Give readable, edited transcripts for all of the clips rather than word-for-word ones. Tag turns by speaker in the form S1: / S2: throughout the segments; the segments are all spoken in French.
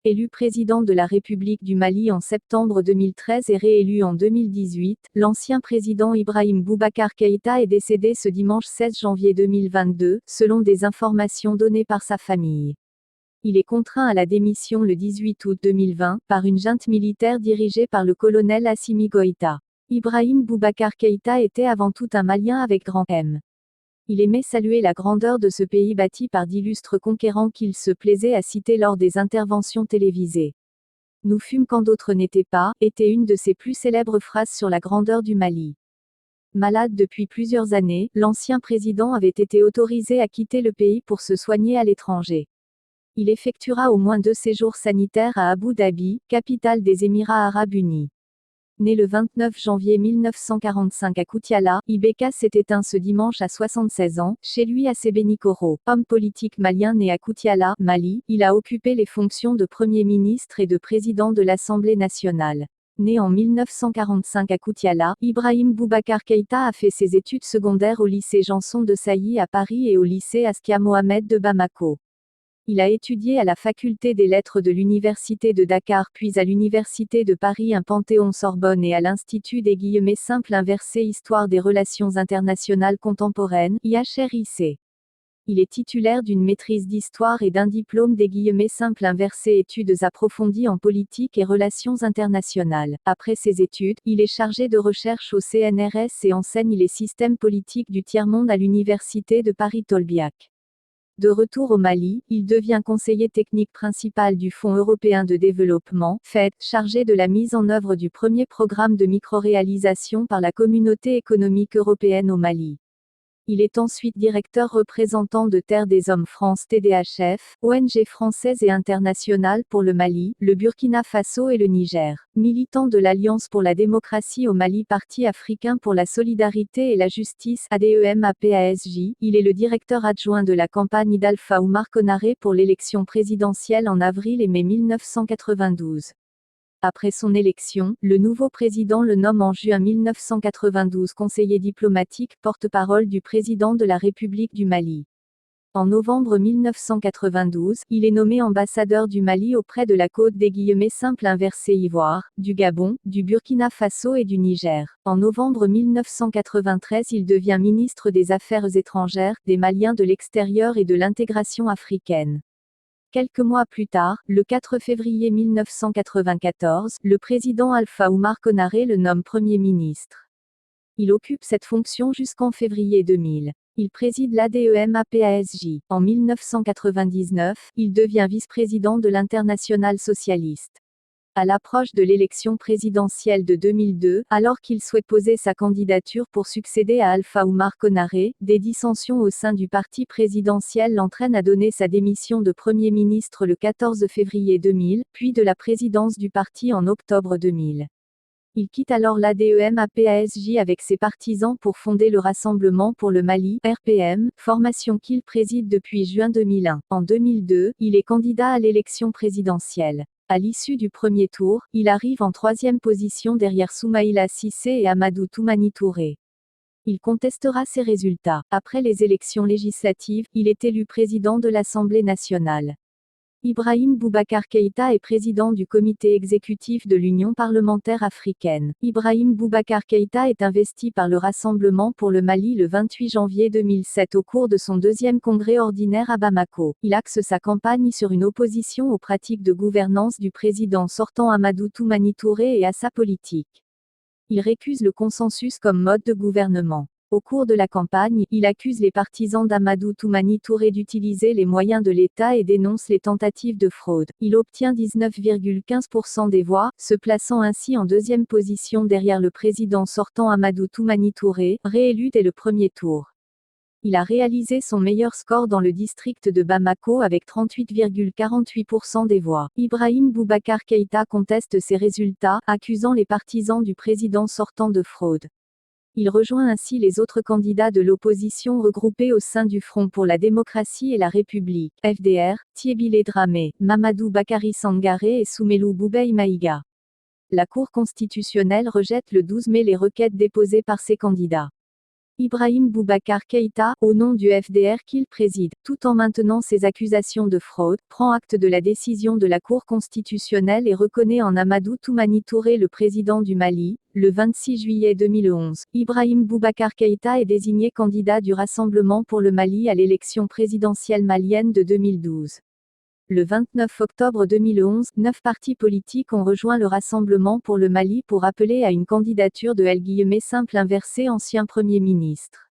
S1: Élu président de la République du Mali en septembre 2013 et réélu en 2018, l'ancien président Ibrahim Boubacar Keïta est décédé ce dimanche 16 janvier 2022, selon des informations données par sa famille. Il est contraint à la démission le 18 août 2020, par une junte militaire dirigée par le colonel Assimi Goïta. Ibrahim Boubacar Keïta était avant tout un Malien avec grand M. Il aimait saluer la grandeur de ce pays bâti par d'illustres conquérants qu'il se plaisait à citer lors des interventions télévisées. Nous fûmes quand d'autres n'étaient pas, était une de ses plus célèbres phrases sur la grandeur du Mali. Malade depuis plusieurs années, l'ancien président avait été autorisé à quitter le pays pour se soigner à l'étranger. Il effectuera au moins 2 séjours sanitaires à Abu Dhabi, capitale des Émirats arabes unis. Né le 29 janvier 1945 à Koutiala, Ibeka s'est éteint ce dimanche à 76 ans, chez lui à Sébenikoro. Homme politique malien né à Koutiala, Mali, il a occupé les fonctions de Premier ministre et de président de l'Assemblée nationale. Né en 1945 à Koutiala, Ibrahim Boubacar Keïta a fait ses études secondaires au lycée Janson de Sailly à Paris et au lycée Askia Mohamed de Bamako. Il a étudié à la faculté des lettres de l'université de Dakar puis à l'université de Paris I Panthéon-Sorbonne et à l'Institut des simples inversés Histoire des relations internationales contemporaines, IHRIC. Il est titulaire d'une maîtrise d'histoire et d'un diplôme des simples inversés études approfondies en politique et relations internationales. Après ses études, il est chargé de recherche au CNRS et enseigne les systèmes politiques du tiers-monde à l'université de Paris-Tolbiac. De retour au Mali, il devient conseiller technique principal du Fonds européen de développement, FED, chargé de la mise en œuvre du premier programme de micro-réalisation par la Communauté économique européenne au Mali. Il est ensuite directeur représentant de Terre des Hommes France TDHF, ONG française et internationale pour le Mali, le Burkina Faso et le Niger. Militant de l'Alliance pour la démocratie au Mali, Parti africain pour la solidarité et la justice ADEM-APASJ, il est le directeur adjoint de la campagne d'Alpha Oumar Konaré pour l'élection présidentielle en avril et mai 1992. Après son élection, le nouveau président le nomme en juin 1992 conseiller diplomatique, porte-parole du président de la République du Mali. En novembre 1992, il est nommé ambassadeur du Mali auprès de la côte des simples inversés Ivoire, du Gabon, du Burkina Faso et du Niger. En novembre 1993, il devient ministre des Affaires étrangères, des Maliens de l'extérieur et de l'intégration africaine. Quelques mois plus tard, le 4 février 1994, le président Alpha Oumar Konaré le nomme Premier ministre. Il occupe cette fonction jusqu'en février 2000. Il préside l'ADEM-APASJ. En 1999, il devient vice-président de l'Internationale socialiste. À l'approche de l'élection présidentielle de 2002, alors qu'il souhaite poser sa candidature pour succéder à Alpha Oumar Konaré, des dissensions au sein du parti présidentiel l'entraînent à donner sa démission de Premier ministre le 14 février 2000, puis de la présidence du parti en octobre 2000. Il quitte alors l'ADEM-APASJ avec ses partisans pour fonder le Rassemblement pour le Mali, RPM, formation qu'il préside depuis juin 2001. En 2002, il est candidat à l'élection présidentielle. À l'issue du premier tour, il arrive en 3e position derrière Soumaïla Cissé et Amadou Toumani Touré. Il contestera ces résultats. Après les élections législatives, il est élu président de l'Assemblée nationale. Ibrahim Boubacar Keïta est président du comité exécutif de l'Union parlementaire africaine. Ibrahim Boubacar Keïta est investi par le Rassemblement pour le Mali le 28 janvier 2007 au cours de son 2e congrès ordinaire à Bamako. Il axe sa campagne sur une opposition aux pratiques de gouvernance du président sortant Amadou Toumani Touré et à sa politique. Il récuse le consensus comme mode de gouvernement. Au cours de la campagne, il accuse les partisans d'Amadou Toumani Touré d'utiliser les moyens de l'État et dénonce les tentatives de fraude. Il obtient 19,15% des voix, se plaçant ainsi en 2e position derrière le président sortant Amadou Toumani Touré, réélu dès le premier tour. Il a réalisé son meilleur score dans le district de Bamako avec 38,48% des voix. Ibrahim Boubacar Keïta conteste ces résultats, accusant les partisans du président sortant de fraude. Il rejoint ainsi les autres candidats de l'opposition regroupés au sein du Front pour la démocratie et la République, FDR, Thiébile Dramé, Mamadou Bakary Sangaré et Soumelou Boubèye Maïga. La Cour constitutionnelle rejette le 12 mai les requêtes déposées par ces candidats. Ibrahim Boubacar Keïta, au nom du FDR qu'il préside, tout en maintenant ses accusations de fraude, prend acte de la décision de la Cour constitutionnelle et reconnaît en Amadou Toumani Touré le président du Mali. Le 26 juillet 2011, Ibrahim Boubacar Keïta est désigné candidat du Rassemblement pour le Mali à l'élection présidentielle malienne de 2012. Le 29 octobre 2011, 9 partis politiques ont rejoint le Rassemblement pour le Mali pour appeler à une candidature de Simple Inversé, ancien Premier ministre.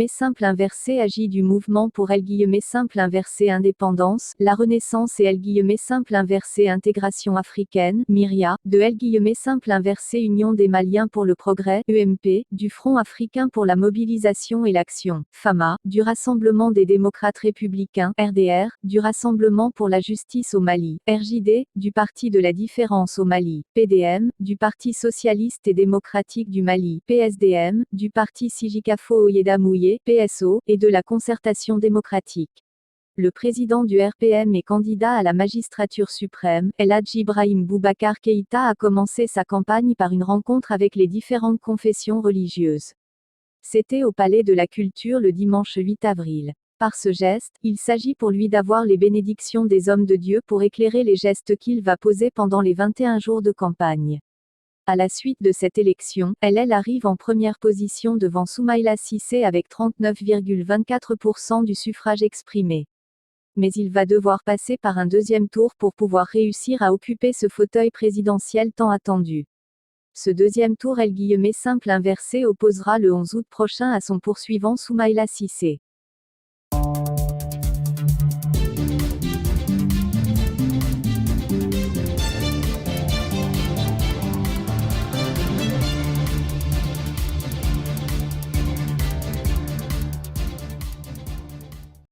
S1: Simple Inversé agit du mouvement pour Simple Inversé Indépendance, la Renaissance et Simple Inversé Intégration Africaine, MIRIA, de Simple Inversé Union des Maliens pour le Progrès, UMP, du Front Africain pour la Mobilisation et l'Action, FAMA, du Rassemblement des Démocrates Républicains, RDR, du Rassemblement pour la Justice au Mali, RJD, du Parti de la Différence au Mali, PDM, du Parti Socialiste et Démocratique du Mali, PSDM, du Parti Sijikafo Oyeda Mouye, PSO, et de la Concertation démocratique. Le président du RPM et candidat à la magistrature suprême, El Hadji Ibrahim Boubacar Keïta a commencé sa campagne par une rencontre avec les différentes confessions religieuses. C'était au Palais de la Culture le dimanche 8 avril. Par ce geste, il s'agit pour lui d'avoir les bénédictions des hommes de Dieu pour éclairer les gestes qu'il va poser pendant les 21 jours de campagne. À la suite de cette élection, elle arrive en première position devant Soumaïla Cissé avec 39,24% du suffrage exprimé. Mais il va devoir passer par un deuxième tour pour pouvoir réussir à occuper ce fauteuil présidentiel tant attendu. Ce deuxième tour Simple Inversé opposera le 11 août prochain à son poursuivant Soumaïla Cissé.